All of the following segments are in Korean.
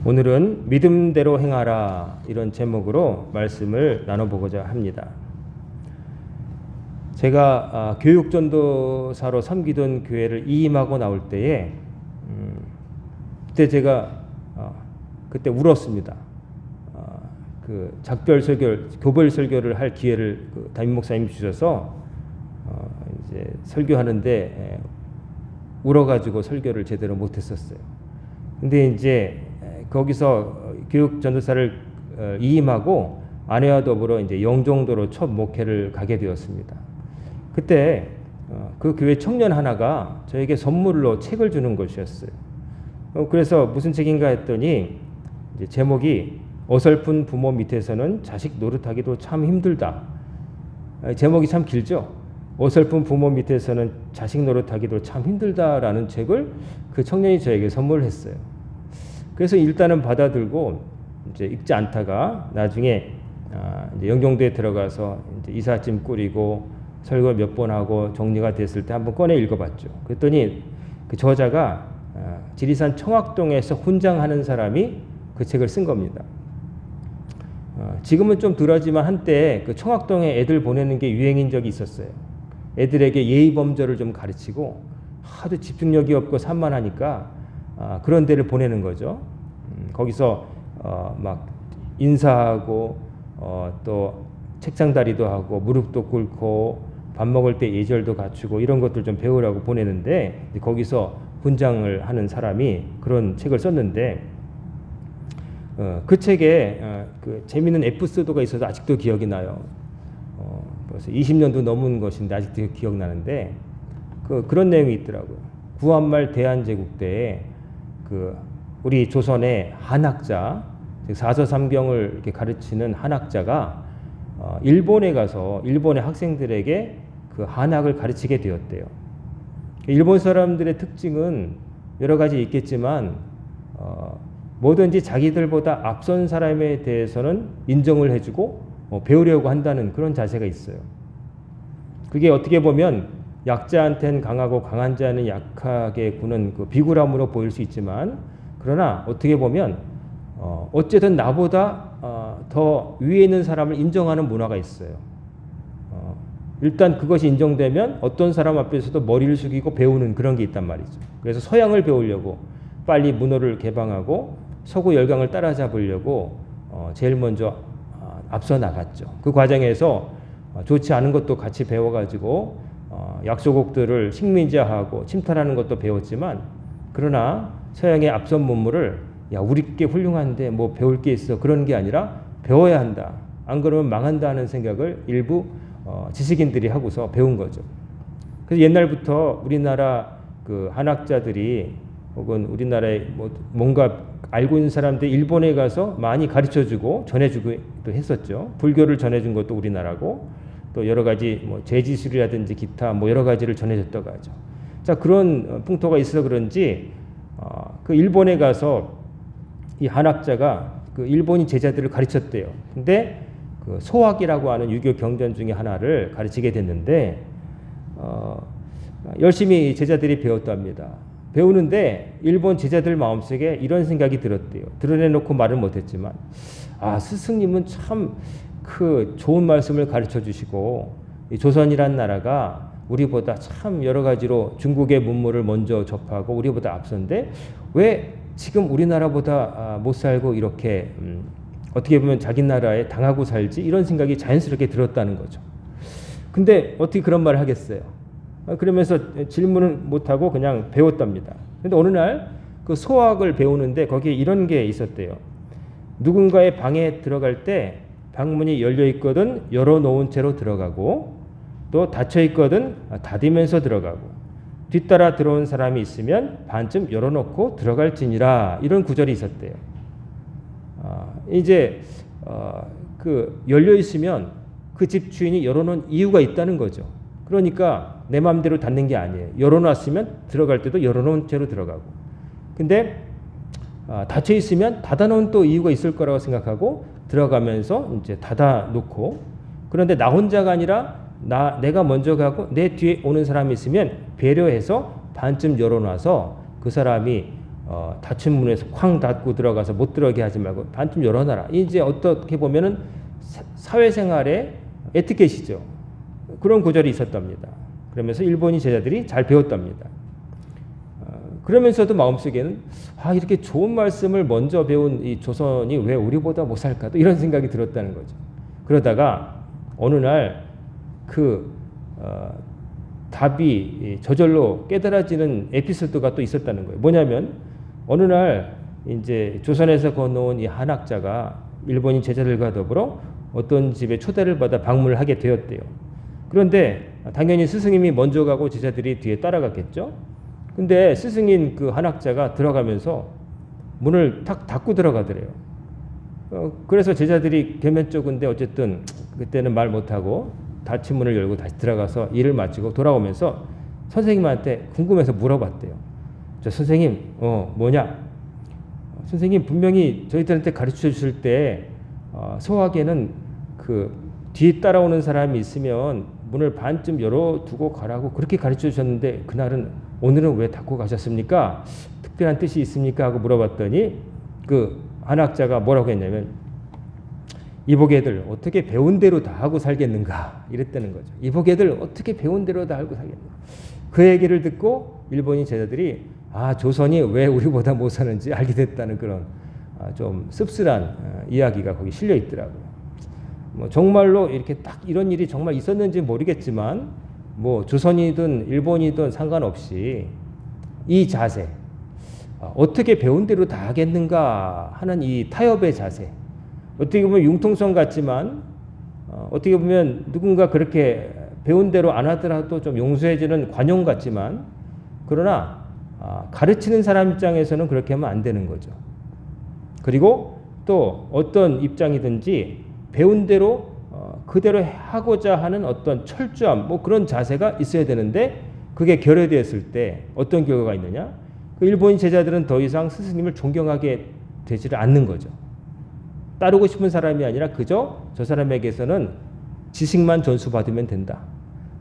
오늘은 믿음대로 행하라 이런 제목으로 말씀을 나눠보고자 합니다. 제가 교육전도사로 섬기던 교회를 이임하고 나올 때에 그때 제가 그때 울었습니다. 그 작별 설교, 교별 설교를 할 기회를 담임 목사님이 주셔서 이제 설교하는데 울어가지고 설교를 제대로 못했었어요. 근데 이제 거기서 교육 전도사를 이임하고 아내와 더불어 이제 영종도로 첫 목회를 가게 되었습니다. 그때 그 교회 청년 하나가 저에게 선물로 책을 주는 것이었어요. 그래서 무슨 책인가 했더니 이제 제목이 어설픈 부모 밑에서는 자식 노릇하기도 참 힘들다. 제목이 참 길죠. 어설픈 부모 밑에서는 자식 노릇하기도 참 힘들다라는 책을 그 청년이 저에게 선물했어요. 그래서 일단은 받아들고 이제 읽지 않다가 나중에 이제 영종도에 들어가서 이제 이삿짐 꾸리고 설교 몇 번 하고 정리가 됐을 때 한번 꺼내 읽어봤죠. 그랬더니 그 저자가 지리산 청학동에서 훈장하는 사람이 그 책을 쓴 겁니다. 지금은 좀 덜하지만 한때 그 청학동에 애들 보내는 게 유행인 적이 있었어요. 애들에게 예의 범절을 좀 가르치고 하도 집중력이 없고 산만하니까 그런 데를 보내는 거죠. 거기서 막 인사하고 또 책상다리도 하고 무릎도 꿇고 밥 먹을 때 예절도 갖추고 이런 것들 좀 배우라고 보내는데 거기서 훈장을 하는 사람이 그런 책을 썼는데 그 책에 그 재미있는 에피소드가 있어서 아직도 기억이 나요. 벌써 20년도 넘은 것인데 아직도 기억나는데 그런 내용이 있더라고요. 구한말 대한제국 때에 우리 조선의 한학자, 사서삼경을 이렇게 가르치는 한학자가 일본에 가서 일본의 학생들에게 그 한학을 가르치게 되었대요. 일본 사람들의 특징은 여러 가지 있겠지만 뭐든지 자기들보다 앞선 사람에 대해서는 인정을 해주고 배우려고 한다는 그런 자세가 있어요. 그게 어떻게 보면 약자한테는 강하고 강한 자는 약하게 구는 그 비굴함으로 보일 수 있지만 그러나 어떻게 보면 어쨌든 나보다 더 위에 있는 사람을 인정하는 문화가 있어요. 일단 그것이 인정되면 어떤 사람 앞에서도 머리를 숙이고 배우는 그런 게 있단 말이죠. 그래서 서양을 배우려고 빨리 문호를 개방하고 서구 열강을 따라잡으려고 제일 먼저 앞서 나갔죠. 그 과정에서 좋지 않은 것도 같이 배워가지고 약소국들을 식민지화하고 침탈하는 것도 배웠지만 그러나 서양의 앞선 문물을 야 우리 게 훌륭한데 뭐 배울 게 있어 그런 게 아니라 배워야 한다. 안 그러면 망한다 하는 생각을 일부 지식인들이 하고서 배운 거죠. 그래서 옛날부터 우리나라 그 한학자들이 혹은 우리나라에 뭔가 알고 있는 사람들이 일본에 가서 많이 가르쳐주고 전해주기도 했었죠. 불교를 전해준 것도 우리나라고 또 여러 가지 제지술이라든지 기타 여러 가지를 전해줬다고 하죠. 자 그런 풍토가 있어서 그런지 그 일본에 가서 이 한학자가 그 일본인 제자들을 가르쳤대요. 근데 그 소학이라고 하는 유교 경전 중에 하나를 가르치게 됐는데 열심히 제자들이 배웠답니다. 배우는데 일본 제자들 마음속에 이런 생각이 들었대요. 드러내놓고 말을 못했지만 스승님은 참 그 좋은 말씀을 가르쳐 주시고 이 조선이란 나라가 우리보다 참 여러 가지로 중국의 문물을 먼저 접하고 우리보다 앞선데 왜 지금 우리나라보다 못 살고 이렇게 어떻게 보면 자기 나라에 당하고 살지 이런 생각이 자연스럽게 들었다는 거죠. 근데 어떻게 그런 말을 하겠어요. 그러면서 질문을 못하고 그냥 배웠답니다. 근데 어느 날 그 소학을 배우는데 거기에 이런 게 있었대요. 누군가의 방에 들어갈 때 방문이 열려 있거든 열어놓은 채로 들어가고 또 닫혀 있거든 닫으면서 들어가고 뒤따라 들어온 사람이 있으면 반쯤 열어놓고 들어갈지니라 이런 구절이 있었대요. 이제 그 열려 있으면 그 집 주인이 열어놓은 이유가 있다는 거죠. 그러니까 내 마음대로 닫는 게 아니에요. 열어놨으면 들어갈 때도 열어놓은 채로 들어가고. 근데 닫혀 있으면 닫아놓은 또 이유가 있을 거라고 생각하고 들어가면서 이제 닫아놓고. 그런데 나 혼자가 아니라 내가 먼저 가고 내 뒤에 오는 사람이 있으면 배려해서 반쯤 열어놔서 그 사람이 닫힌 문에서 쾅 닫고 들어가서 못 들어가게 하지 말고 반쯤 열어놔라. 이제 어떻게 보면은 사회생활의 에티켓이죠. 그런 구절이 있었답니다. 그러면서 일본인 제자들이 잘 배웠답니다. 그러면서도 마음속에는 이렇게 좋은 말씀을 먼저 배운 이 조선이 왜 우리보다 못 살까? 또 이런 생각이 들었다는 거죠. 그러다가 어느 날 답이 저절로 깨달아지는 에피소드가 또 있었다는 거예요. 뭐냐면 어느 날 이제 조선에서 건너온 이 한학자가 일본인 제자들과 더불어 어떤 집에 초대를 받아 방문을 하게 되었대요. 그런데 당연히 스승님이 먼저 가고 제자들이 뒤에 따라갔겠죠. 근데 스승인 그 한학자가 들어가면서 문을 탁 닫고 들어가더래요. 그래서 제자들이 개면쩍은데 어쨌든 그때는 말 못하고 닫힌 문을 열고 다시 들어가서 일을 마치고 돌아오면서 선생님한테 궁금해서 물어봤대요. 저 선생님, 뭐냐? 선생님 분명히 저희들한테 가르쳐 주실 때 소학에는 그 뒤에 따라오는 사람이 있으면 문을 반쯤 열어두고 가라고 그렇게 가르쳐 주셨는데 오늘은 왜 닫고 가셨습니까? 특별한 뜻이 있습니까? 하고 물어봤더니 그 한학자가 뭐라고 했냐면 이보게들 어떻게 배운 대로 다 하고 살겠는가 이랬다는 거죠. 이보게들 어떻게 배운 대로 다 하고 살겠는가. 그 얘기를 듣고 일본인 제자들이 조선이 왜 우리보다 못 사는지 알게 됐다는 그런 좀 씁쓸한 이야기가 거기 실려 있더라고요. 정말로 이렇게 딱 이런 일이 정말 있었는지 모르겠지만 조선이든 일본이든 상관없이 이 자세 어떻게 배운 대로 다 하겠는가 하는 이 타협의 자세 어떻게 보면 융통성 같지만 어떻게 보면 누군가 그렇게 배운 대로 안 하더라도 좀 용서해주는 관용 같지만 그러나 가르치는 사람 입장에서는 그렇게 하면 안 되는 거죠. 그리고 또 어떤 입장이든지 배운 대로 그대로 하고자 하는 어떤 철저함 그런 자세가 있어야 되는데 그게 결여되었을 때 어떤 결과가 있느냐? 그 일본인 제자들은 더 이상 스승님을 존경하게 되지를 않는 거죠. 따르고 싶은 사람이 아니라 그저 저 사람에게서는 지식만 전수받으면 된다.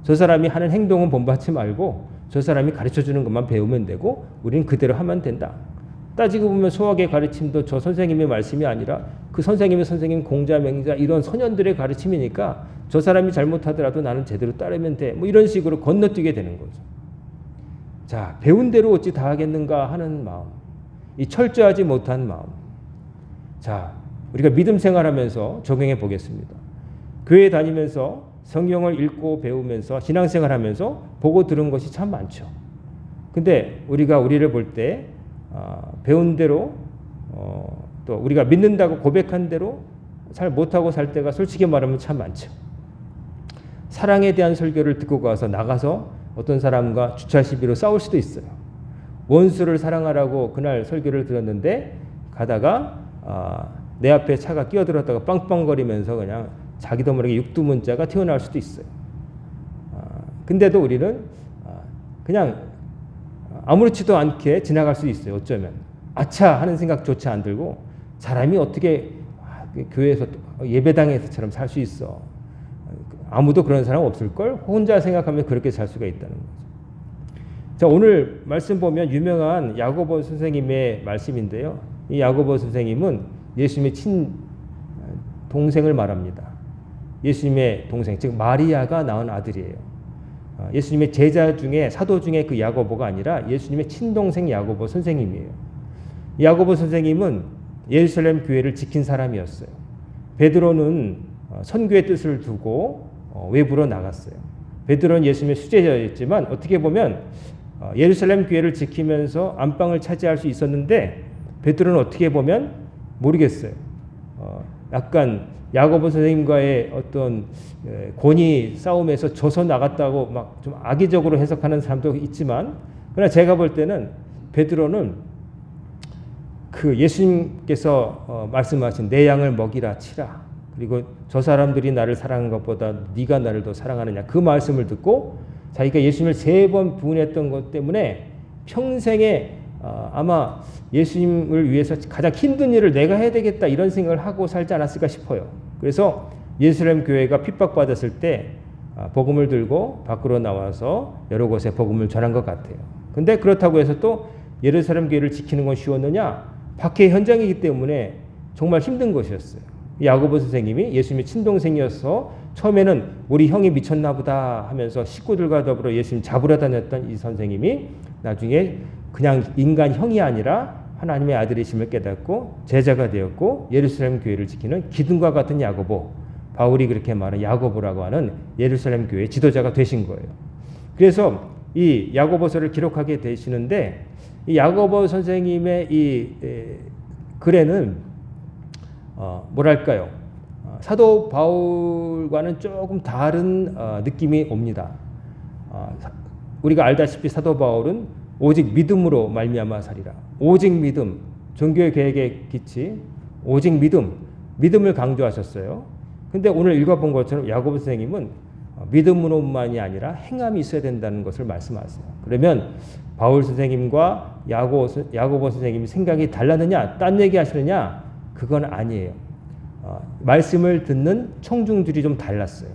저 사람이 하는 행동은 본받지 말고 저 사람이 가르쳐주는 것만 배우면 되고 우리는 그대로 하면 된다. 따지고 보면 소학의 가르침도 저 선생님의 말씀이 아니라 그 선생님의 선생님 공자 맹자 이런 선현들의 가르침이니까 저 사람이 잘못하더라도 나는 제대로 따르면 돼. 이런 식으로 건너뛰게 되는 거죠. 자, 배운 대로 어찌 다 하겠는가 하는 마음, 이 철저하지 못한 마음. 자, 우리가 믿음 생활하면서 적용해 보겠습니다. 교회 다니면서 성경을 읽고 배우면서 신앙생활하면서 보고 들은 것이 참 많죠. 근데 우리가 우리를 볼 때 배운 대로 또 우리가 믿는다고 고백한 대로 잘 못하고 살 때가 솔직히 말하면 참 많죠. 사랑에 대한 설교를 듣고 가서 나가서 어떤 사람과 주차 시비로 싸울 수도 있어요. 원수를 사랑하라고 그날 설교를 들었는데 가다가 내 앞에 차가 끼어들었다가 빵빵거리면서 그냥 자기도 모르게 육두문자가 튀어나올 수도 있어요. 근데도 우리는 그냥 아무렇지도 않게 지나갈 수 있어요. 어쩌면 아차 하는 생각조차 안 들고 사람이 어떻게 교회에서 예배당에서처럼 살 수 있어. 아무도 그런 사람 없을걸? 혼자 생각하면 그렇게 살 수가 있다는 거죠. 자, 오늘 말씀 보면 유명한 야고보 선생님의 말씀인데요. 이 야고보 선생님은 예수님의 친동생을 말합니다. 예수님의 동생, 즉 마리아가 낳은 아들이에요. 예수님의 제자 중에 사도 중에 그 야고보가 아니라 예수님의 친동생 야고보 선생님이에요. 야고보 선생님은 예루살렘 교회를 지킨 사람이었어요. 베드로는 선교의 뜻을 두고 외부로 나갔어요. 베드로는 예수님의 수제자였지만 어떻게 보면 예루살렘 교회를 지키면서 안방을 차지할 수 있었는데 베드로는 어떻게 보면 모르겠어요. 약간 야고보 선생님과의 어떤 권위 싸움에서 져서 나갔다고 막 좀 악의적으로 해석하는 사람도 있지만 그러나 제가 볼 때는 베드로는 그 예수님께서 말씀하신 내 양을 먹이라 치라 그리고 저 사람들이 나를 사랑한 것보다 네가 나를 더 사랑하느냐 그 말씀을 듣고 자기가 예수님을 3번 부인했던 것 때문에 평생에 아마 예수님을 위해서 가장 힘든 일을 내가 해야 되겠다 이런 생각을 하고 살지 않았을까 싶어요. 그래서 예루살렘 교회가 핍박받았을 때 복음을 들고 밖으로 나와서 여러 곳에 복음을 전한 것 같아요. 근데 그렇다고 해서 또 예루살렘 교회를 지키는 건 쉬웠느냐? 박해 현장이기 때문에 정말 힘든 것이었어요. 야고보 선생님이 예수님의 친동생이어서 처음에는 우리 형이 미쳤나 보다 하면서 식구들과 더불어 예수님 잡으러 다녔던 이 선생님이 나중에 그냥 인간 형이 아니라 하나님의 아들이심을 깨닫고 제자가 되었고 예루살렘 교회를 지키는 기둥과 같은 야고보, 바울이 그렇게 말한 야고보라고 하는 예루살렘 교회의 지도자가 되신 거예요. 그래서 이 야고보서를 기록하게 되시는데 이 야고보 선생님의 이 글에는 뭐랄까요? 사도 바울과는 조금 다른 느낌이 옵니다. 우리가 알다시피 사도 바울은 오직 믿음으로 말미암아 살리라. 오직 믿음, 종교의 계획의 기치, 오직 믿음을 강조하셨어요. 근데 오늘 읽어본 것처럼 야고보 선생님은 믿음으로만이 아니라 행함이 있어야 된다는 것을 말씀하세요. 그러면 바울 선생님과 야고보 선생님이 생각이 달랐느냐, 딴 얘기 하시느냐? 그건 아니에요. 말씀을 듣는 청중들이 좀 달랐어요.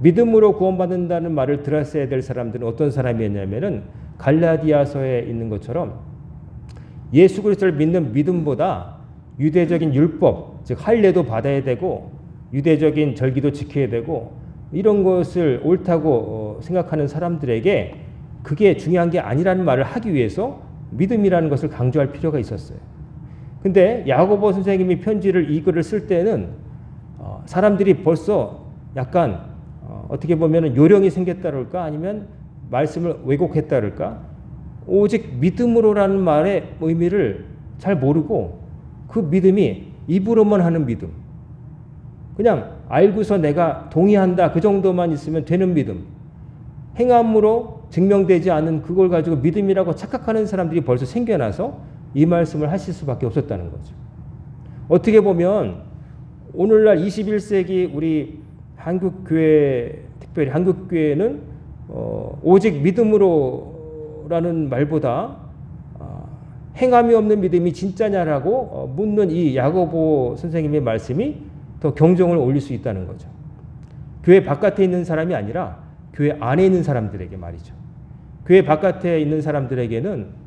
믿음으로 구원받는다는 말을 들었어야 될 사람들은 어떤 사람이었냐면은 갈라디아서에 있는 것처럼 예수 그리스도를 믿는 믿음보다 유대적인 율법, 즉 할례도 받아야 되고 유대적인 절기도 지켜야 되고 이런 것을 옳다고 생각하는 사람들에게 그게 중요한 게 아니라는 말을 하기 위해서 믿음이라는 것을 강조할 필요가 있었어요. 근데 야고보 선생님이 편지를 이 글을 쓸 때는 사람들이 벌써 약간 어떻게 보면 요령이 생겼다 그럴까 아니면 말씀을 왜곡했다 그럴까 오직 믿음으로라는 말의 의미를 잘 모르고 그 믿음이 입으로만 하는 믿음 그냥 알고서 내가 동의한다 그 정도만 있으면 되는 믿음 행함으로 증명되지 않은 그걸 가지고 믿음이라고 착각하는 사람들이 벌써 생겨나서 이 말씀을 하실 수밖에 없었다는 거죠. 어떻게 보면 오늘날 21세기 우리 한국교회 특별히 한국교회는 오직 믿음으로라는 말보다 행함이 없는 믿음이 진짜냐라고 묻는 이 야고보 선생님의 말씀이 더 경종을 울릴 수 있다는 거죠. 교회 바깥에 있는 사람이 아니라 교회 안에 있는 사람들에게 말이죠. 교회 바깥에 있는 사람들에게는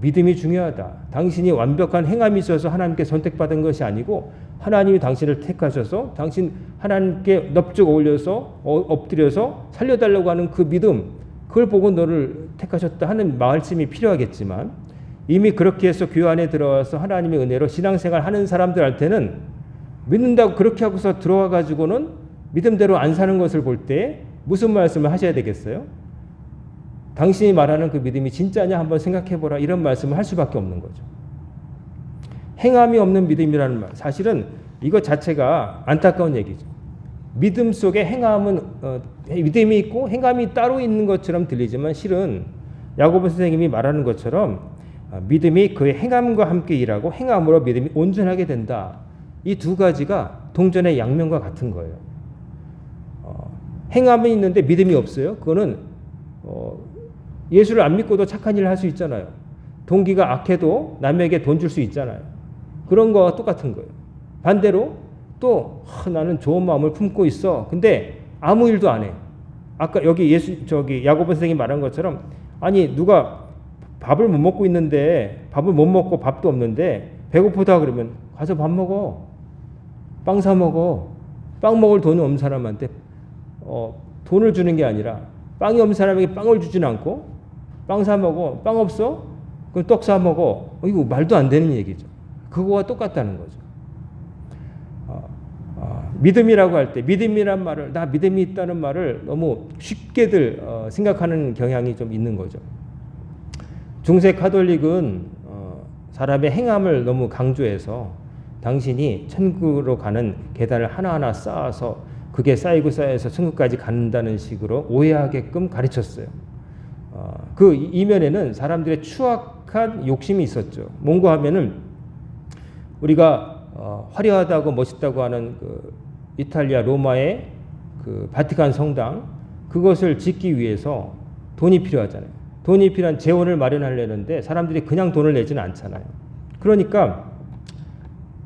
믿음이 중요하다. 당신이 완벽한 행함이 있어서 하나님께 선택받은 것이 아니고 하나님이 당신을 택하셔서 당신 하나님께 넙죽 어울려서 엎드려서 살려달라고 하는 그 믿음 그걸 보고 너를 택하셨다 하는 말씀이 필요하겠지만 이미 그렇게 해서 교회 안에 들어와서 하나님의 은혜로 신앙생활 하는 사람들한테는 믿는다고 그렇게 하고서 들어와 가지고는 믿음대로 안 사는 것을 볼 때 무슨 말씀을 하셔야 되겠어요? 당신이 말하는 그 믿음이 진짜냐 한번 생각해보라 이런 말씀을 할 수밖에 없는 거죠. 행함이 없는 믿음이라는 말 사실은 이것 자체가 안타까운 얘기죠. 믿음 속에 행함은 믿음이 있고 행함이 따로 있는 것처럼 들리지만 실은 야고보 선생님이 말하는 것처럼 믿음이 그의 행함과 함께 일하고 행함으로 믿음이 온전하게 된다. 이 두 가지가 동전의 양면과 같은 거예요. 행함은 있는데 믿음이 없어요. 그거는 예수를 안 믿고도 착한 일을 할 수 있잖아요. 동기가 악해도 남에게 돈 줄 수 있잖아요. 그런 거와 똑같은 거예요. 반대로 또 나는 좋은 마음을 품고 있어. 근데 아무 일도 안 해. 아까 여기 야고보 선생님이 말한 것처럼 아니 누가 밥을 못 먹고 있는데 밥을 못 먹고 밥도 없는데 배고프다 그러면 가서 밥 먹어. 빵 사 먹어. 빵 먹을 돈이 없는 사람한테 돈을 주는 게 아니라 빵이 없는 사람에게 빵을 주진 않고 빵 사 먹어. 빵 없어? 그럼 떡 사 먹어. 이거 말도 안 되는 얘기죠. 그거와 똑같다는 거죠. 믿음이라고 할 때 믿음이란 말을 나 믿음이 있다는 말을 너무 쉽게들 생각하는 경향이 좀 있는 거죠. 중세 카톨릭은 사람의 행함을 너무 강조해서 당신이 천국으로 가는 계단을 하나하나 쌓아서 그게 쌓이고 쌓여서 천국까지 간다는 식으로 오해하게끔 가르쳤어요. 그 이면에는 사람들의 추악한 욕심이 있었죠. 뭔가 하면은 우리가 화려하다고 멋있다고 하는 그 이탈리아 로마의 그 바티칸 성당 그것을 짓기 위해서 돈이 필요하잖아요. 돈이 필요한 재원을 마련하려는데 사람들이 그냥 돈을 내지는 않잖아요. 그러니까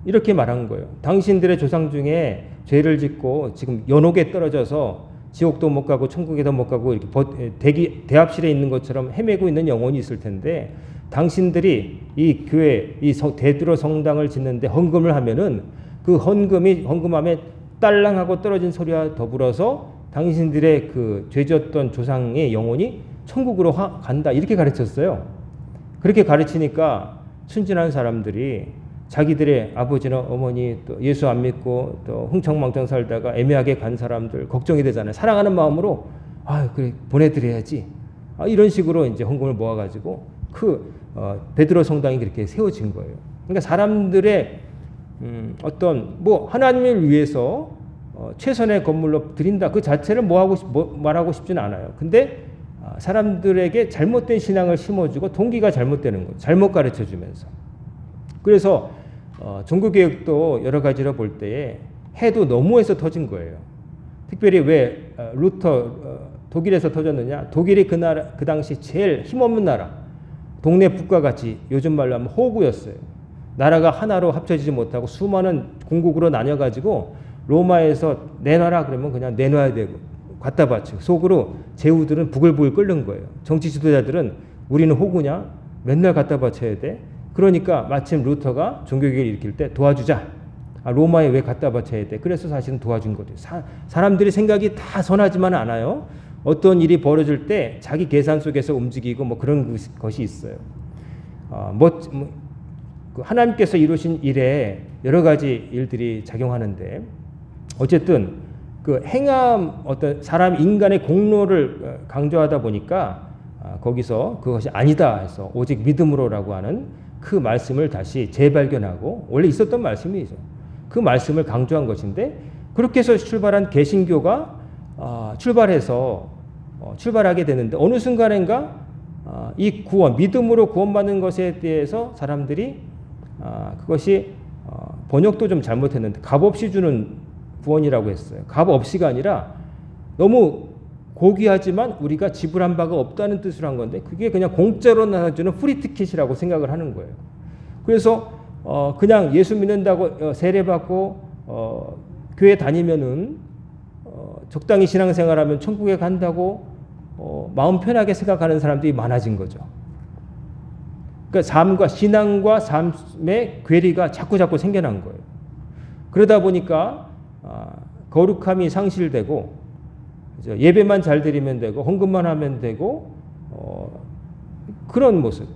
이렇게 말한 거예요. 당신들의 조상 중에 죄를 짓고 지금 연옥에 떨어져서 지옥도 못 가고 천국에도 못 가고 이렇게 대합실에 있는 것처럼 헤매고 있는 영혼이 있을 텐데 당신들이 이 교회, 이 베드로 성당을 짓는데 헌금을 하면은 그 헌금함에 딸랑하고 떨어진 소리와 더불어서 당신들의 그 죄졌던 조상의 영혼이 천국으로 간다. 이렇게 가르쳤어요. 그렇게 가르치니까 순진한 사람들이 자기들의 아버지나 어머니 또 예수 안 믿고 또 흥청망청 살다가 애매하게 간 사람들 걱정이 되잖아요. 사랑하는 마음으로 그래 보내드려야지. 이런 식으로 이제 헌금을 모아가지고 베드로 성당이 그렇게 세워진 거예요. 그러니까 사람들의 어떤 하나님을 위해서 최선의 건물로 드린다 그 자체를 말하고 싶지는 않아요. 근데 사람들에게 잘못된 신앙을 심어주고 동기가 잘못되는 거죠. 잘못 가르쳐주면서. 그래서 종교개혁도 여러 가지로 볼 때에 해도 너무해서 터진 거예요. 특별히 왜 루터 독일에서 터졌느냐? 독일이 그 당시 제일 힘없는 나라, 동네 북과 같이 요즘 말로 하면 호구였어요. 나라가 하나로 합쳐지지 못하고 수많은 공국으로 나뉘어가지고 로마에서 내놔라 그러면 그냥 내놔야 되고 갖다 바치고 속으로 제후들은 부글부글 끓는 거예요. 정치 지도자들은 우리는 호구냐? 맨날 갖다 바쳐야 돼. 그러니까 마침 루터가 종교개혁을 일으킬 때 도와주자. 로마에 왜 갖다 바쳐야 돼? 그래서 사실은 도와준 거죠. 사람들이 생각이 다 선하지만 않아요. 어떤 일이 벌어질 때 자기 계산 속에서 움직이고 그런 것이 있어요. 하나님께서 이루신 일에 여러 가지 일들이 작용하는데 어쨌든 그 행함 어떤 사람 인간의 공로를 강조하다 보니까 거기서 그것이 아니다 해서 오직 믿음으로라고 하는 그 말씀을 다시 재발견하고 원래 있었던 말씀이죠. 그 말씀을 강조한 것인데 그렇게 해서 출발한 개신교가 출발하게 되는데 어느 순간인가 이 구원, 믿음으로 구원받는 것에 대해서 사람들이 그것이 번역도 좀 잘못했는데 값 없이 주는 구원이라고 했어요. 값 없이가 아니라 너무 고귀하지만 우리가 지불한 바가 없다는 뜻으로 한 건데 그게 그냥 공짜로 나눠주는 프리티켓이라고 생각을 하는 거예요. 그래서 그냥 예수 믿는다고 세례받고 교회 다니면은 적당히 신앙생활하면 천국에 간다고 마음 편하게 생각하는 사람들이 많아진 거죠. 그러니까 신앙과 삶의 괴리가 자꾸 생겨난 거예요. 그러다 보니까 거룩함이 상실되고 예배만 잘 드리면 되고 헌금만 하면 되고 그런 모습.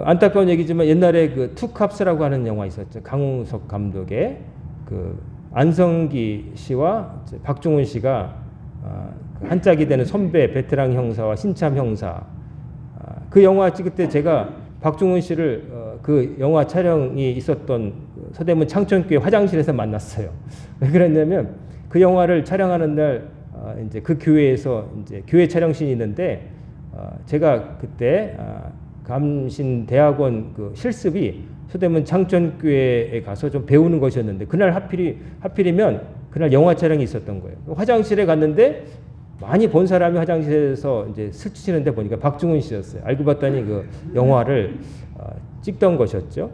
안타까운 얘기지만 옛날에 그 투캅스라고 하는 영화 있었죠. 강웅석 감독의 그 안성기 씨와 박중훈 씨가 한 짝이 되는 선배 베테랑 형사와 신참 형사. 그 영화 찍을 때 제가 박중훈 씨를 그 영화 촬영이 있었던 서대문 창천교회 화장실에서 만났어요. 왜 그랬냐면 그 영화를 촬영하는 날 이제 그 교회에서 이제 교회 촬영신이 있는데 제가 그때 감신대학원 그 실습이 서대문 창천교회에 가서 좀 배우는 것이었는데 그날 하필이면 그날 영화 촬영이 있었던 거예요. 화장실에 갔는데 많이 본 사람이 화장실에서 이제 스치는데 보니까 박중훈 씨였어요. 알고 봤더니 그 영화를 찍던 것이었죠.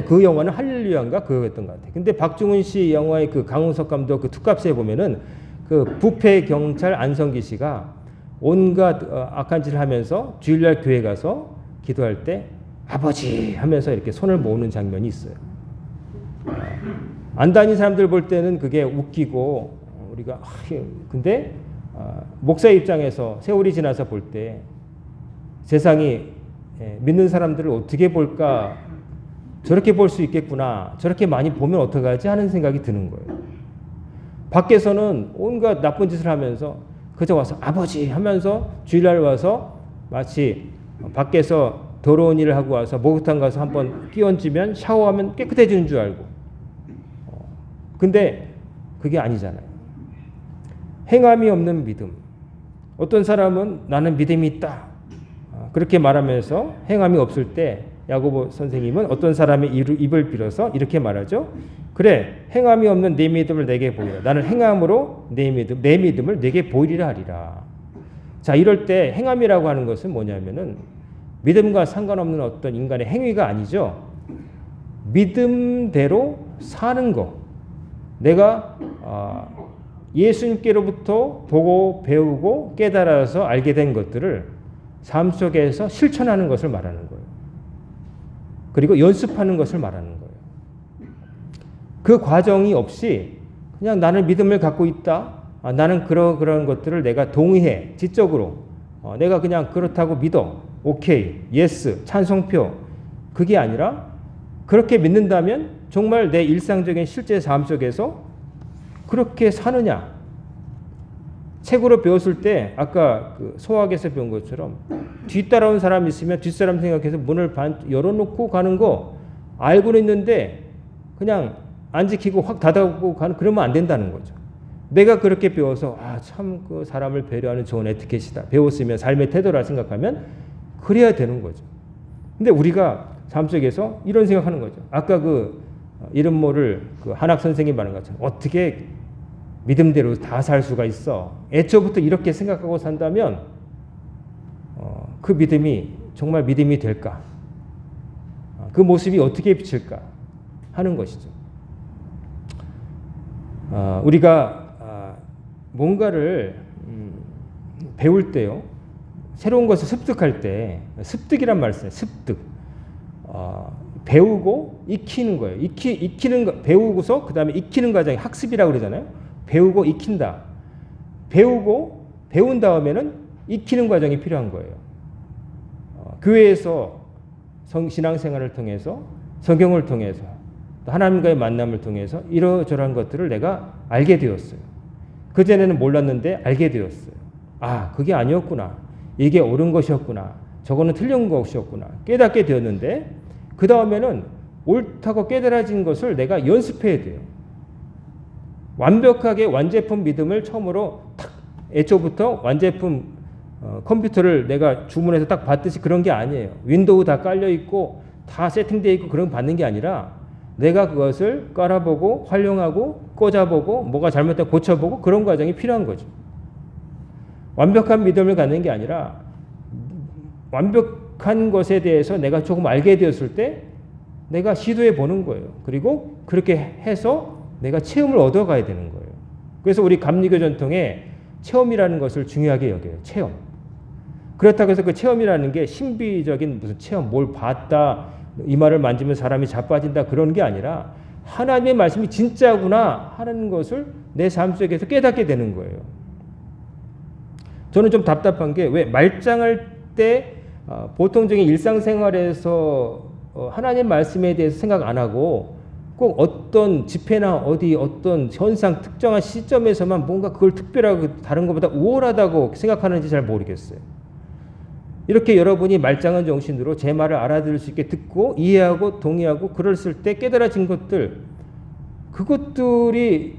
그 영화는 할렐루야인가 그거였던 것 같아요. 근데 박중훈 씨 영화의 그 강훈석 감독 그 투캅스에 보면은 그 부패 경찰 안성기 씨가 온갖 악한 짓을 하면서 주일날 교회 가서 기도할 때 아버지 하면서 이렇게 손을 모으는 장면이 있어요. 안 다닌 사람들 볼 때는 그게 웃기고 우리가 근데 목사 입장에서 세월이 지나서 볼 때 세상이 믿는 사람들을 어떻게 볼까 저렇게 볼 수 있겠구나 저렇게 많이 보면 어떡하지 하는 생각이 드는 거예요. 밖에서는 온갖 나쁜 짓을 하면서 그저 와서 아버지 하면서 주일날 와서 마치 밖에서 더러운 일을 하고 와서 목욕탕 가서 한번 끼얹으면 샤워하면 깨끗해지는 줄 알고 근데 그게 아니잖아요. 행함이 없는 믿음. 어떤 사람은 나는 믿음이 있다. 그렇게 말하면서 행함이 없을 때 야고보 선생님은 어떤 사람의 입을 빌어서 이렇게 말하죠. 그래 행함이 없는 내 믿음을 내게 보이라. 나는 행함으로 내 믿음을 내게 보이리라 하리라. 자 이럴 때 행함이라고 하는 것은 뭐냐면은 믿음과 상관없는 어떤 인간의 행위가 아니죠. 믿음대로 사는 거. 내가 예수님께로부터 보고 배우고 깨달아서 알게 된 것들을 삶 속에서 실천하는 것을 말하는 거예요. 그리고 연습하는 것을 말하는 거예요. 그 과정이 없이 그냥 나는 믿음을 갖고 있다. 나는 그런 것들을 내가 동의해. 지적으로. 내가 그냥 그렇다고 믿어. 오케이. 예스. 찬성표. 그게 아니라 그렇게 믿는다면 정말 내 일상적인 실제 삶 속에서 그렇게 사느냐. 책으로 배웠을 때 아까 그 소학에서 배운 것처럼 뒤따라온 사람이 있으면 뒷사람 생각해서 문을 열어놓고 가는 거 알고는 있는데 그냥 안 지키고 확 닫아고 가는, 그러면 안 된다는 거죠. 내가 그렇게 배워서 참 그 사람을 배려하는 좋은 에티켓이다. 배웠으면 삶의 태도라 생각하면 그래야 되는 거죠. 근데 우리가 삶 속에서 이런 생각하는 거죠. 아까 그 이름 모를 그 한학 선생님 말한 것처럼 어떻게 믿음대로 다 살 수가 있어. 애초부터 이렇게 생각하고 산다면 그 믿음이 정말 믿음이 될까? 그 모습이 어떻게 비칠까? 하는 것이죠. 우리가 뭔가를 배울 때요. 새로운 것을 습득할 때 습득이란 말 써요. 습득. 배우고 익히는 거예요. 익히는 거, 배우고서 그 다음에 익히는 과정이 학습이라고 그러잖아요. 배우고 익힌다. 배우고 배운 다음에는 익히는 과정이 필요한 거예요. 교회에서 신앙생활을 통해서 성경을 통해서 하나님과의 만남을 통해서 이러저러한 것들을 내가 알게 되었어요. 그전에는 몰랐는데 알게 되었어요. 그게 아니었구나. 이게 옳은 것이었구나. 저거는 틀린 것이었구나. 깨닫게 되었는데 그 다음에는 옳다고 깨달아진 것을 내가 연습해야 돼요. 완벽하게 완제품 믿음을 처음으로 탁 애초부터 완제품 컴퓨터를 내가 주문해서 딱 받듯이 그런 게 아니에요. 윈도우 다 깔려 있고 다 세팅되어 있고 그런 거 받는 게 아니라 내가 그것을 깔아보고 활용하고 꽂아보고 뭐가 잘못되면 고쳐보고 그런 과정이 필요한 거죠. 완벽한 믿음을 갖는 게 아니라 완벽한 것에 대해서 내가 조금 알게 되었을 때 내가 시도해 보는 거예요. 그리고 그렇게 해서 내가 체험을 얻어가야 되는 거예요. 그래서 우리 감리교 전통에 체험이라는 것을 중요하게 여겨요. 체험. 그렇다고 해서 그 체험이라는 게 신비적인 무슨 체험, 뭘 봤다, 이 말을 만지면 사람이 자빠진다 그런 게 아니라 하나님의 말씀이 진짜구나 하는 것을 내 삶 속에서 깨닫게 되는 거예요. 저는 좀 답답한 게 왜 말장할 때 보통적인 일상생활에서 하나님 말씀에 대해서 생각 안 하고 꼭 어떤 집회나 어떤 현상 특정한 시점에서만 뭔가 그걸 특별하고 다른 것보다 우월하다고 생각하는지 잘 모르겠어요. 이렇게 여러분이 말장한 정신으로 제 말을 알아들을 수 있게 듣고 이해하고 동의하고 그랬을 때 깨달아진 것들, 그것들이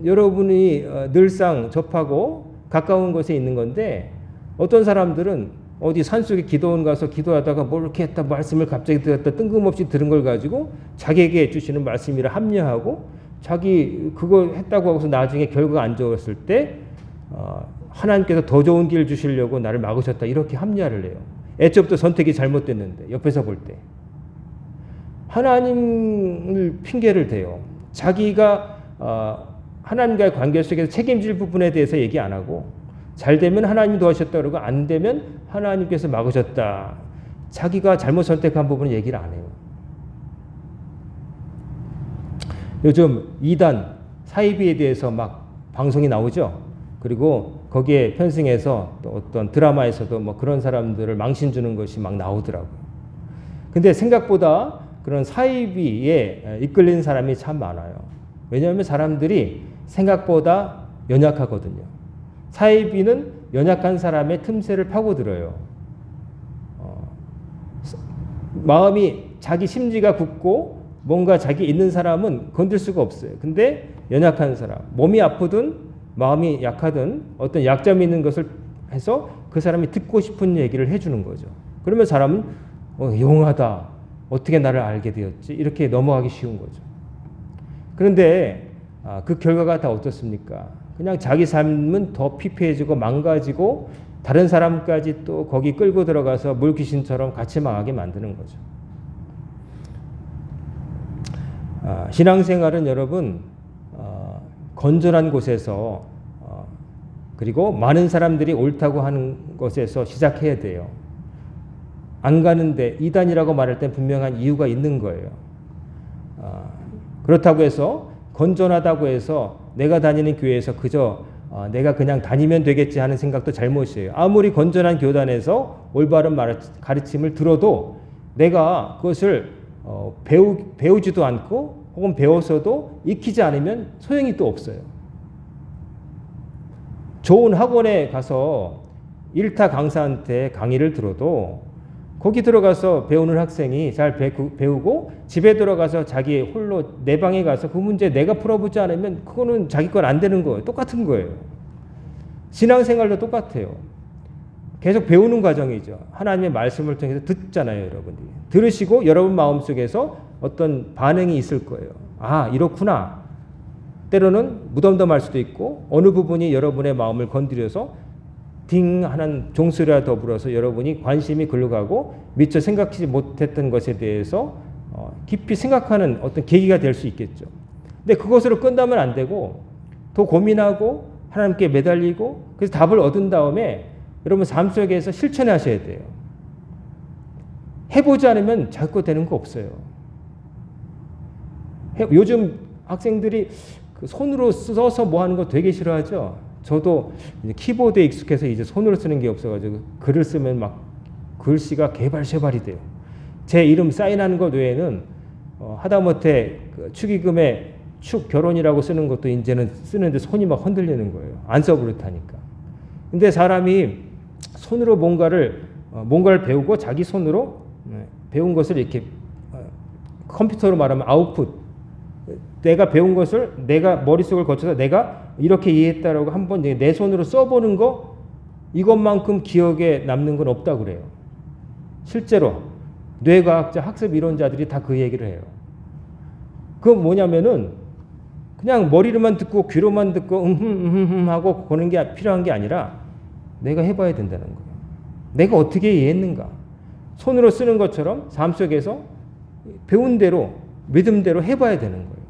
여러분이 늘상 접하고 가까운 곳에 있는 건데 어떤 사람들은 어디 산속에 기도원 가서 기도하다가 뭘 이렇게 했다 말씀을 갑자기 들었다 뜬금없이 들은 걸 가지고 자기에게 주시는 말씀이라 합리화하고 자기 그거 했다고 하고서 나중에 결과가 안 좋았을 때 하나님께서 더 좋은 길 주시려고 나를 막으셨다 이렇게 합리화를 해요. 애초부터 선택이 잘못됐는데 옆에서 볼 때 하나님을 핑계를 대요. 자기가 하나님과의 관계 속에서 책임질 부분에 대해서 얘기 안 하고 잘 되면 하나님이 도와주셨다 그러고 안 되면 하나님께서 막으셨다. 자기가 잘못 선택한 부분은 얘기를 안 해요. 요즘 이단 사이비에 대해서 막 방송이 나오죠. 그리고 거기에 편승해서 또 어떤 드라마에서도 뭐 그런 사람들을 망신 주는 것이 막 나오더라고요. 근데 생각보다 그런 사이비에 이끌린 사람이 참 많아요. 왜냐하면 사람들이 생각보다 연약하거든요. 사이비는 연약한 사람의 틈새를 파고들어요. 마음이 자기 심지가 굳고 뭔가 자기 있는 사람은 건들 수가 없어요. 근데 연약한 사람, 몸이 아프든 마음이 약하든 어떤 약점이 있는 것을 해서 그 사람이 듣고 싶은 얘기를 해주는 거죠. 그러면 사람은 용하다. 어떻게 나를 알게 되었지? 이렇게 넘어가기 쉬운 거죠. 그런데 그 결과가 다 어떻습니까? 그냥 자기 삶은 더 피폐해지고 망가지고 다른 사람까지 또 거기 끌고 들어가서 물귀신처럼 같이 망하게 만드는 거죠. 신앙생활은 여러분 건전한 곳에서 그리고 많은 사람들이 옳다고 하는 것에서 시작해야 돼요. 안 가는데 이단이라고 말할 땐 분명한 이유가 있는 거예요. 그렇다고 해서 건전하다고 해서 내가 다니는 교회에서 그저 내가 그냥 다니면 되겠지 하는 생각도 잘못이에요. 아무리 건전한 교단에서 올바른 가르침을 들어도 내가 그것을 배우지도 않고 혹은 배워서도 익히지 않으면 소용이 또 없어요. 좋은 학원에 가서 일타 강사한테 강의를 들어도 거기 들어가서 배우는 학생이 잘 배우고 집에 들어가서 자기 홀로 내 방에 가서 그 문제 내가 풀어보지 않으면 그거는 자기 건 안 되는 거예요. 똑같은 거예요. 신앙생활도 똑같아요. 계속 배우는 과정이죠. 하나님의 말씀을 통해서 듣잖아요, 여러분들이. 들으시고 여러분 마음속에서 어떤 반응이 있을 거예요. 아, 이렇구나. 때로는 무덤덤할 수도 있고 어느 부분이 여러분의 마음을 건드려서 딩 하는 종소리와 더불어서 여러분이 관심이 글로 가고 미처 생각하지 못했던 것에 대해서 깊이 생각하는 어떤 계기가 될 수 있겠죠. 근데 그것으로 끝나면 안 되고 더 고민하고 하나님께 매달리고 그래서 답을 얻은 다음에 여러분 삶 속에서 실천하셔야 돼요. 해보지 않으면 자꾸 되는 거 없어요. 요즘 학생들이 그 손으로 써서 뭐 하는 거 되게 싫어하죠. 저도 이제 키보드에 익숙해서 이제 손으로 쓰는 게 없어가지고 글을 쓰면 막 글씨가 개발쉐발이 돼요. 제 이름 사인하는 것 외에는 하다못해 그 축의금에 축 결혼이라고 쓰는 것도 이제는 쓰는데 손이 막 흔들리는 거예요. 안 써버릇하니까. 근데 사람이 손으로 뭔가를 배우고 자기 손으로 배운 것을 이렇게 컴퓨터로 말하면 아웃풋, 내가 배운 것을 내가 머릿속을 거쳐서 내가 이렇게 이해했다라고 한번 내 손으로 써보는 거, 이것만큼 기억에 남는 건 없다고 그래요. 실제로 뇌과학자, 학습 이론자들이 다 그 얘기를 해요. 그건 뭐냐면은 그냥 머리로만 듣고 귀로만 듣고 하고 보는 게 필요한 게 아니라 내가 해봐야 된다는 거예요. 내가 어떻게 이해했는가. 손으로 쓰는 것처럼 삶 속에서 배운 대로 믿음대로 해봐야 되는 거예요.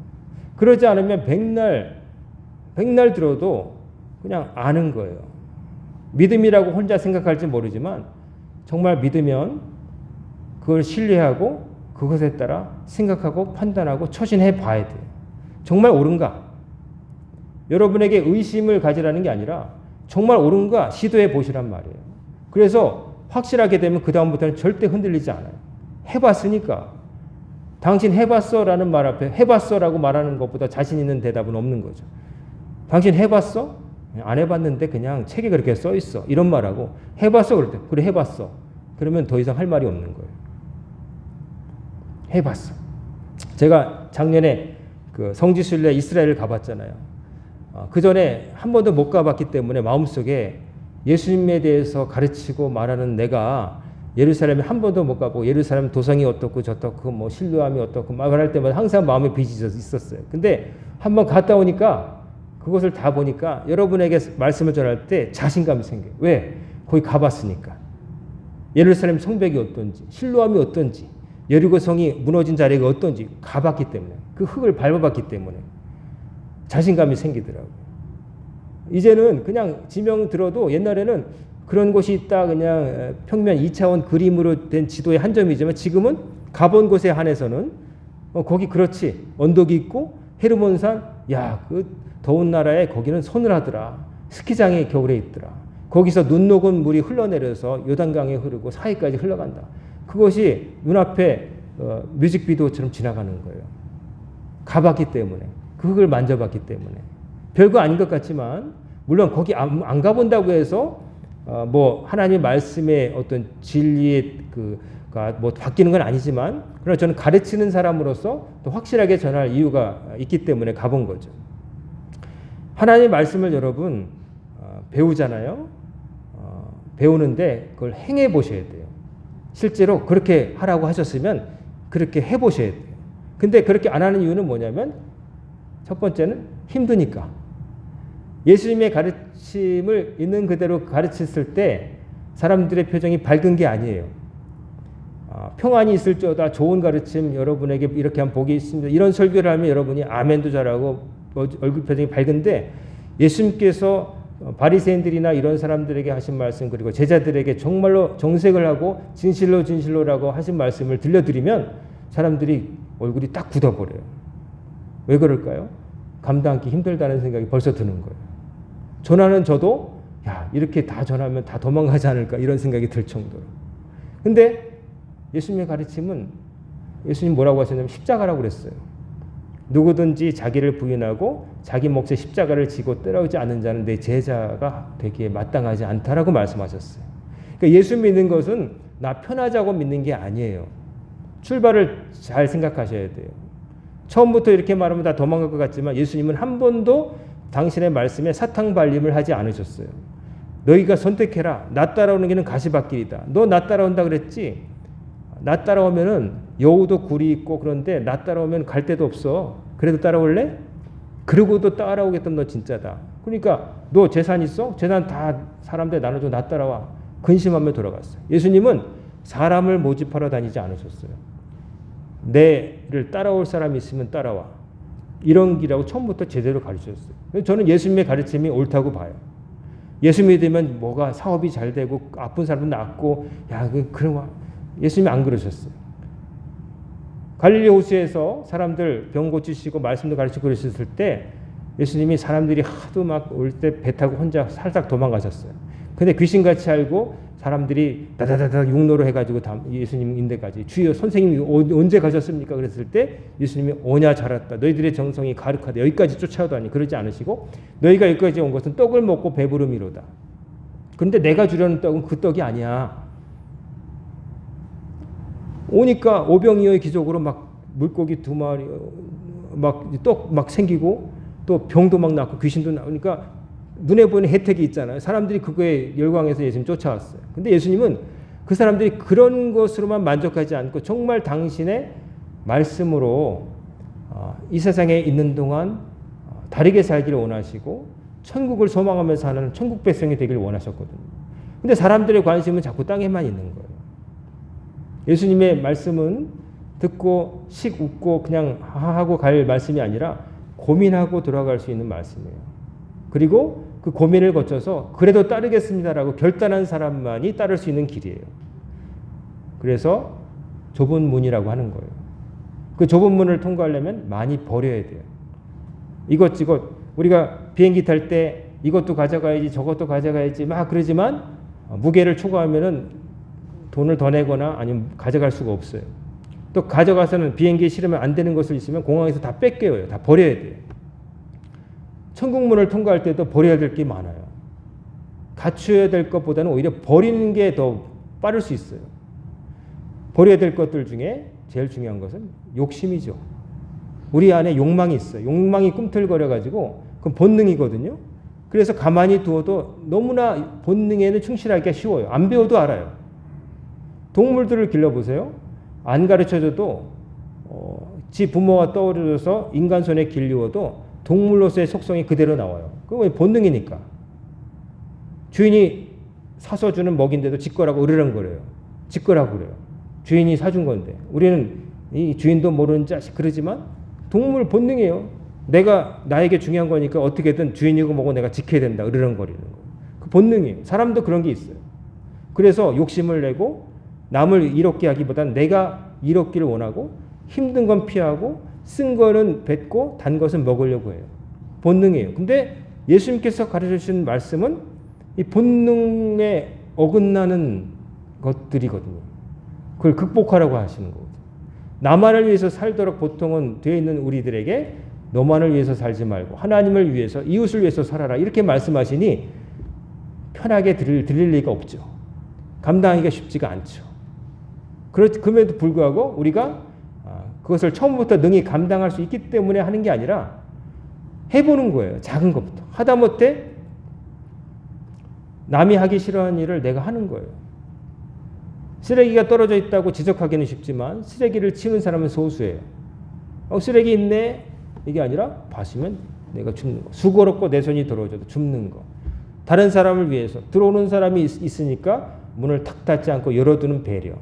그러지 않으면 백날 들어도 그냥 아는 거예요. 믿음이라고 혼자 생각할지 모르지만 정말 믿으면 그걸 신뢰하고 그것에 따라 생각하고 판단하고 처신해 봐야 돼요. 정말 옳은가? 여러분에게 의심을 가지라는 게 아니라 정말 옳은가 시도해 보시란 말이에요. 그래서 확실하게 되면 그 다음부터는 절대 흔들리지 않아요. 해봤으니까. 당신 해봤어? 라는 말 앞에 해봤어? 라고 말하는 것보다 자신 있는 대답은 없는 거죠. 당신 해봤어? 안 해봤는데 그냥 책에 그렇게 써 있어. 이런 말하고 해봤어? 그럴 때 그래 해봤어. 그러면 더 이상 할 말이 없는 거예요. 해봤어. 제가 작년에 그 성지순례 이스라엘을 가봤잖아요. 그 전에 한 번도 못 가봤기 때문에 마음속에 예수님에 대해서 가르치고 말하는 내가 예루살렘에 한 번도 못 가고 예루살렘 도성이 어떻고 저떻고 뭐 신루함이 어떻고 말할 때마다 항상 마음에 빚이 있었어요. 근데 한번 갔다 오니까 그것을 다 보니까 여러분에게 말씀을 전할 때 자신감이 생겨요. 왜? 거기 가봤으니까. 예루살렘 성벽이 어떤지, 실루함이 어떤지, 여리고성이 무너진 자리가 어떤지 가봤기 때문에, 그 흙을 밟아봤기 때문에 자신감이 생기더라고요. 이제는 그냥 지명 들어도 옛날에는 그런 곳이 있다 그냥 평면 2차원 그림으로 된 지도의 한 점이지만 지금은 가본 곳에 한해서는 거기 그렇지, 언덕이 있고 헤르몬산, 야, 그 더운 나라에 거기는 서늘하더라. 스키장이 겨울에 있더라. 거기서 눈 녹은 물이 흘러내려서 요단강에 흐르고 사해까지 흘러간다. 그것이 눈앞에 뮤직비디오처럼 지나가는 거예요. 가봤기 때문에, 그 흙을 만져봤기 때문에. 별거 아닌 것 같지만 물론 거기 안 가본다고 해서 뭐 하나님의 말씀의 어떤 진리의 그가 뭐 바뀌는 건 아니지만, 그러나 저는 가르치는 사람으로서 또 확실하게 전할 이유가 있기 때문에 가본 거죠. 하나님의 말씀을 여러분 배우잖아요. 배우는데 그걸 행해 보셔야 돼요. 실제로 그렇게 하라고 하셨으면 그렇게 해 보셔야 돼요. 근데 그렇게 안 하는 이유는 뭐냐면 첫 번째는 힘드니까. 예수님의 가르침을 있는 그대로 가르쳤을 때 사람들의 표정이 밝은 게 아니에요. 평안이 있을지어다, 좋은 가르침 여러분에게 이렇게 하면 복이 있습니다. 이런 설교를 하면 여러분이 아멘도 잘하고 얼굴 표정이 밝은데 예수님께서 바리새인들이나 이런 사람들에게 하신 말씀, 그리고 제자들에게 정말로 정색을 하고 진실로라고 하신 말씀을 들려드리면 사람들이 얼굴이 딱 굳어버려요. 왜 그럴까요? 감당하기 힘들다는 생각이 벌써 드는 거예요. 전하는 저도 이렇게 다 전하면 다 도망가지 않을까 이런 생각이 들 정도로. 근데 예수님의 가르침은, 예수님 뭐라고 하셨냐면 십자가라고 그랬어요. 누구든지 자기를 부인하고 자기 몫의 십자가를 지고 따라오지 않는 자는 내 제자가 되기에 마땅하지 않다라고 말씀하셨어요. 그러니까 예수 믿는 것은 나 편하자고 믿는 게 아니에요. 출발을 잘 생각하셔야 돼요. 처음부터 이렇게 말하면 다 도망갈 것 같지만 예수님은 한 번도 당신의 말씀에 사탕발림을 하지 않으셨어요. 너희가 선택해라. 나 따라오는 길은 가시밭길이다. 너 나 따라온다 그랬지? 나 따라오면은 여우도 굴이 있고 그런데 나 따라오면 갈 데도 없어. 그래도 따라올래? 그러고도 따라오겠다면 너 진짜다. 그러니까 너 재산 있어? 재산 다 사람들 나눠줘. 나 따라와. 근심하며 돌아갔어요. 예수님은 사람을 모집하러 다니지 않으셨어요. 내를 따라올 사람이 있으면 따라와. 이런 길이라고 처음부터 제대로 가르쳤어요. 저는 예수님의 가르침이 옳다고 봐요. 예수 믿으면 뭐가 사업이 잘 되고 아픈 사람도 낫고 그런 거 예수님이 안 그러셨어요. 갈릴리 호수에서 사람들 병 고치시고 말씀도 가르치고 그러셨을 때 예수님이 사람들이 하도 막 올 때 배 타고 혼자 살짝 도망가셨어요. 근데 귀신같이 알고 사람들이 다다다다 육로로 해가지고 예수님 인데까지 주여 선생님이 언제 가셨습니까? 그랬을 때 예수님이 오냐 잘했다. 너희들의 정성이 가득하다. 여기까지 쫓아오다니 그러지 않으시고 너희가 여기까지 온 것은 떡을 먹고 배부름이로다. 그런데 내가 주려는 떡은 그 떡이 아니야. 오니까 오병이어의 기적으로 막 물고기 2마리 막 떡 막 생기고 또 병도 막 낫고 귀신도 나오니까 눈에 보이는 혜택이 있잖아요. 사람들이 그거에 열광해서 예수님 쫓아왔어요. 근데 예수님은 그 사람들이 그런 것으로만 만족하지 않고 정말 당신의 말씀으로 이 세상에 있는 동안 다르게 살기를 원하시고 천국을 소망하며 사는 천국 백성이 되기를 원하셨거든요. 근데 사람들의 관심은 자꾸 땅에만 있는 거예요. 예수님의 말씀은 듣고 씩 웃고 그냥 하고 갈 말씀이 아니라 고민하고 돌아갈 수 있는 말씀이에요. 그리고 그 고민을 거쳐서 그래도 따르겠습니다라고 결단한 사람만이 따를 수 있는 길이에요. 그래서 좁은 문이라고 하는 거예요. 그 좁은 문을 통과하려면 많이 버려야 돼요. 이것저것 우리가 비행기 탈 때 이것도 가져가야지 저것도 가져가야지 막 그러지만 무게를 초과하면은 돈을 더 내거나 아니면 가져갈 수가 없어요. 또 가져가서는 비행기에 실으면 안 되는 것을 있으면 공항에서 다 뺏겨요. 다 버려야 돼요. 천국문을 통과할 때도 버려야 될 게 많아요. 갖춰야 될 것보다는 오히려 버리는 게 더 빠를 수 있어요. 버려야 될 것들 중에 제일 중요한 것은 욕심이죠. 우리 안에 욕망이 있어요. 욕망이 꿈틀거려가지고 그건 본능이거든요. 그래서 가만히 두어도 너무나 본능에는 충실하기가 쉬워요. 안 배워도 알아요. 동물들을 길러보세요. 안 가르쳐줘도 지 부모가 떠오르셔서 인간 손에 길리워도 동물로서의 속성이 그대로 나와요. 그건 본능이니까. 주인이 사서 주는 먹인데도 지 거라고 으르렁거려요. 지 거라고 그래요. 주인이 사준 건데. 우리는 이 주인도 모르는 자식 그러지만 동물 본능이에요. 내가 나에게 중요한 거니까 어떻게든 주인이고 뭐고 내가 지켜야 된다. 으르렁거리는 거. 그 본능이에요. 사람도 그런 게 있어요. 그래서 욕심을 내고 남을 이롭게 하기보다는 내가 이롭기를 원하고 힘든 건 피하고 쓴 거는 뱉고 단 것은 먹으려고 해요. 본능이에요. 근데 예수님께서 가르쳐주신 말씀은 이 본능에 어긋나는 것들이거든요. 그걸 극복하라고 하시는 거거든요. 나만을 위해서 살도록 보통은 되어 있는 우리들에게 너만을 위해서 살지 말고 하나님을 위해서 이웃을 위해서 살아라 이렇게 말씀하시니 편하게 들릴 리가 없죠. 감당하기가 쉽지가 않죠. 그럼에도 불구하고 우리가 그것을 처음부터 능히 감당할 수 있기 때문에 하는 게 아니라 해보는 거예요. 작은 것부터. 하다못해 남이 하기 싫어하는 일을 내가 하는 거예요. 쓰레기가 떨어져 있다고 지적하기는 쉽지만 쓰레기를 치우는 사람은 소수예요. 쓰레기 있네 이게 아니라 봤으면 내가 줍는 거. 수고롭고 내 손이 더러워져도 줍는 거. 다른 사람을 위해서 들어오는 사람이 있으니까 문을 탁 닫지 않고 열어두는 배려.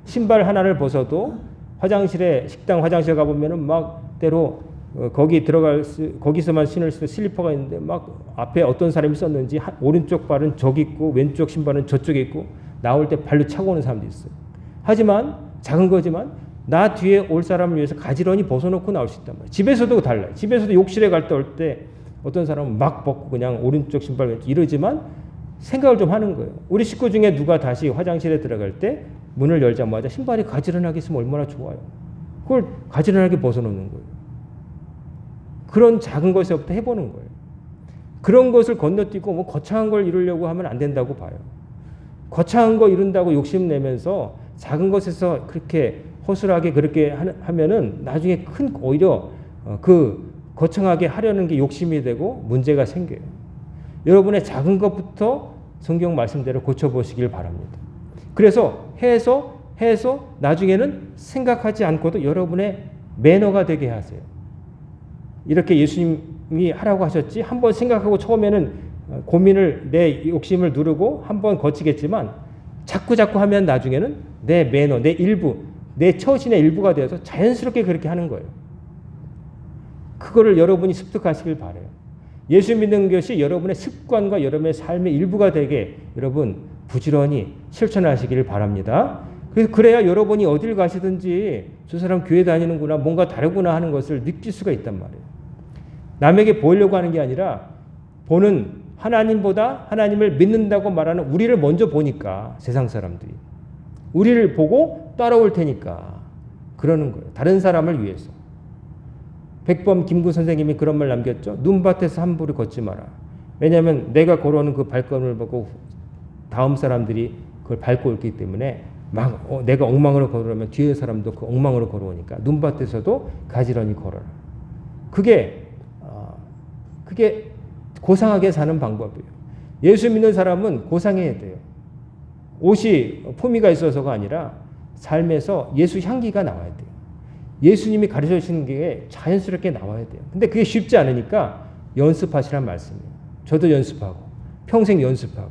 신발 하나를 벗어도 화장실에 식당 화장실 가보면은 막 때로 거기서만 신을 쓰는 슬리퍼가 있는데 막 앞에 어떤 사람이 썼는지 오른쪽 발은 저기 있고 왼쪽 신발은 저쪽에 있고 나올 때 발로 차고 오는 사람도 있어요. 하지만 작은 거지만 나 뒤에 올 사람을 위해서 가지런히 벗어놓고 나올 수 있단 말이에요. 집에서도 달라요. 집에서도 욕실에 갈 때 어떤 사람은 막 벗고 그냥 오른쪽 신발 왼쪽 이러지만 생각을 좀 하는 거예요. 우리 식구 중에 누가 다시 화장실에 들어갈 때 문을 열자마자 신발이 가지런하게 있으면 얼마나 좋아요. 그걸 가지런하게 벗어놓는 거예요. 그런 작은 것에서부터 해보는 거예요. 그런 것을 건너뛰고 뭐 거창한 걸 이루려고 하면 안 된다고 봐요. 거창한 거 이룬다고 욕심내면서 작은 것에서 그렇게 허술하게 그렇게 하면은 나중에 오히려 그 거창하게 하려는 게 욕심이 되고 문제가 생겨요. 여러분의 작은 것부터 성경 말씀대로 고쳐보시길 바랍니다. 그래서 해서 나중에는 생각하지 않고도 여러분의 매너가 되게 하세요. 이렇게 예수님이 하라고 하셨지 한번 생각하고 처음에는 고민을 내 욕심을 누르고 한번 거치겠지만 자꾸 하면 나중에는 내 매너, 내 일부, 내 처신의 일부가 되어서 자연스럽게 그렇게 하는 거예요. 그거를 여러분이 습득하시길 바라요. 예수 믿는 것이 여러분의 습관과 여러분의 삶의 일부가 되게 여러분 부지런히 실천하시기를 바랍니다. 그래야 여러분이 어딜 가시든지 저 사람 교회 다니는구나 뭔가 다르구나 하는 것을 느낄 수가 있단 말이에요. 남에게 보이려고 하는 게 아니라 보는 하나님보다 하나님을 믿는다고 말하는 우리를 먼저 보니까 세상 사람들이 우리를 보고 따라올 테니까 그러는 거예요. 다른 사람을 위해서. 백범 김구 선생님이 그런 말 남겼죠. 눈밭에서 함부로 걷지 마라. 왜냐하면 내가 걸어오는 그 발걸음을 보고 다음 사람들이 그걸 밟고 있기 때문에 막 내가 엉망으로 걸으면 뒤에 사람도 그 엉망으로 걸어오니까 눈밭에서도 가지런히 걸어라. 그게 고상하게 사는 방법이에요. 예수 믿는 사람은 고상해야 돼요. 옷이 품위가 있어서가 아니라 삶에서 예수 향기가 나와야 돼요. 예수님이 가르쳐 주시는 게 자연스럽게 나와야 돼요. 근데 그게 쉽지 않으니까 연습하시란 말씀이에요. 저도 연습하고 평생 연습하고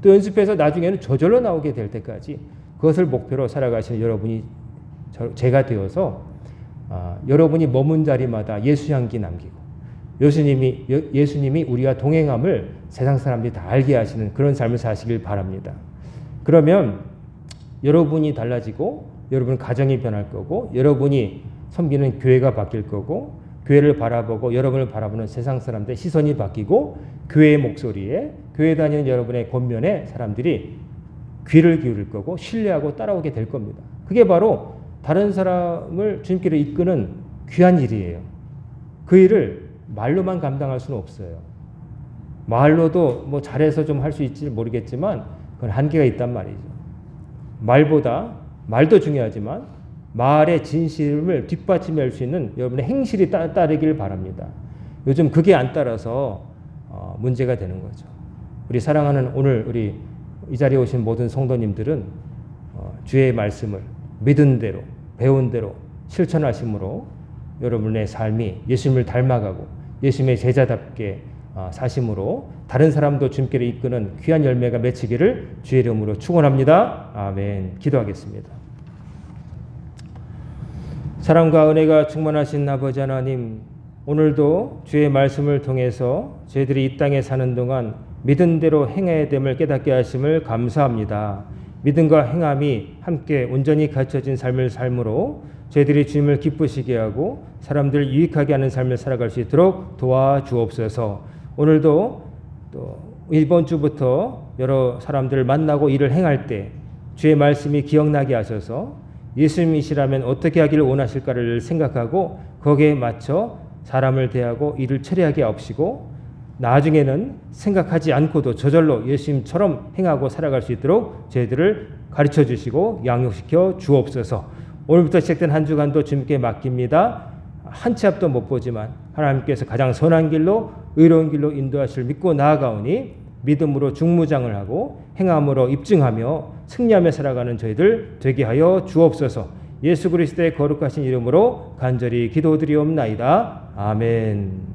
또 연습해서 나중에는 저절로 나오게 될 때까지 그것을 목표로 살아가시는 여러분이 제가 되어서 여러분이 머문 자리마다 예수 향기 남기고 예수님이 우리와 동행함을 세상 사람들이 다 알게 하시는 그런 삶을 사시길 바랍니다. 그러면 여러분이 달라지고 여러분 가정이 변할 거고 여러분이 섬기는 교회가 바뀔 거고 교회를 바라보고 여러분을 바라보는 세상 사람들의 시선이 바뀌고 교회의 목소리에 교회 다니는 여러분의 권면에 사람들이 귀를 기울일 거고 신뢰하고 따라오게 될 겁니다. 그게 바로 다른 사람을 주님께로 이끄는 귀한 일이에요. 그 일을 말로만 감당할 수는 없어요. 말로도 뭐 잘해서 좀 할 수 있지 모르겠지만 그건 한계가 있단 말이죠. 말도 중요하지만 말의 진실을 뒷받침할 수 있는 여러분의 행실이 따르길 바랍니다. 요즘 그게 안 따라서 문제가 되는 거죠. 우리 사랑하는 오늘 우리 이 자리에 오신 모든 성도님들은 주의 말씀을 믿은 대로 배운 대로 실천하심으로 여러분의 삶이 예수님을 닮아가고 예수님의 제자답게 사심으로 다른 사람도 주님께로 이끄는 귀한 열매가 맺히기를 주의 이름으로 축원합니다. 아멘. 기도하겠습니다. 사랑과 은혜가 충만하신 아버지 하나님, 오늘도 주의 말씀을 통해서 저희들이 이 땅에 사는 동안 믿은 대로 행해야 됨을 깨닫게 하심을 감사합니다. 믿음과 행함이 함께 온전히 갖춰진 삶을 삶으로 저희들이 주님을 기쁘시게 하고 사람들을 유익하게 하는 삶을 살아갈 수 있도록 도와주옵소서. 오늘도 또 이번 주부터 여러 사람들을 만나고 일을 행할 때 주의 말씀이 기억나게 하셔서 예수님이시라면 어떻게 하기를 원하실까를 생각하고 거기에 맞춰 사람을 대하고 일을 처리하게 하옵시고 나중에는 생각하지 않고도 저절로 예수님처럼 행하고 살아갈 수 있도록 저희들을 가르쳐 주시고 양육시켜 주옵소서. 오늘부터 시작된 한 주간도 주님께 맡깁니다. 한 치 앞도 못 보지만 하나님께서 가장 선한 길로 의로운 길로 인도하실 믿고 나아가오니 믿음으로 중무장을 하고 행함으로 입증하며 승리하며 살아가는 저희들 되게 하여 주옵소서. 예수 그리스도의 거룩하신 이름으로 간절히 기도드리옵나이다. 아멘.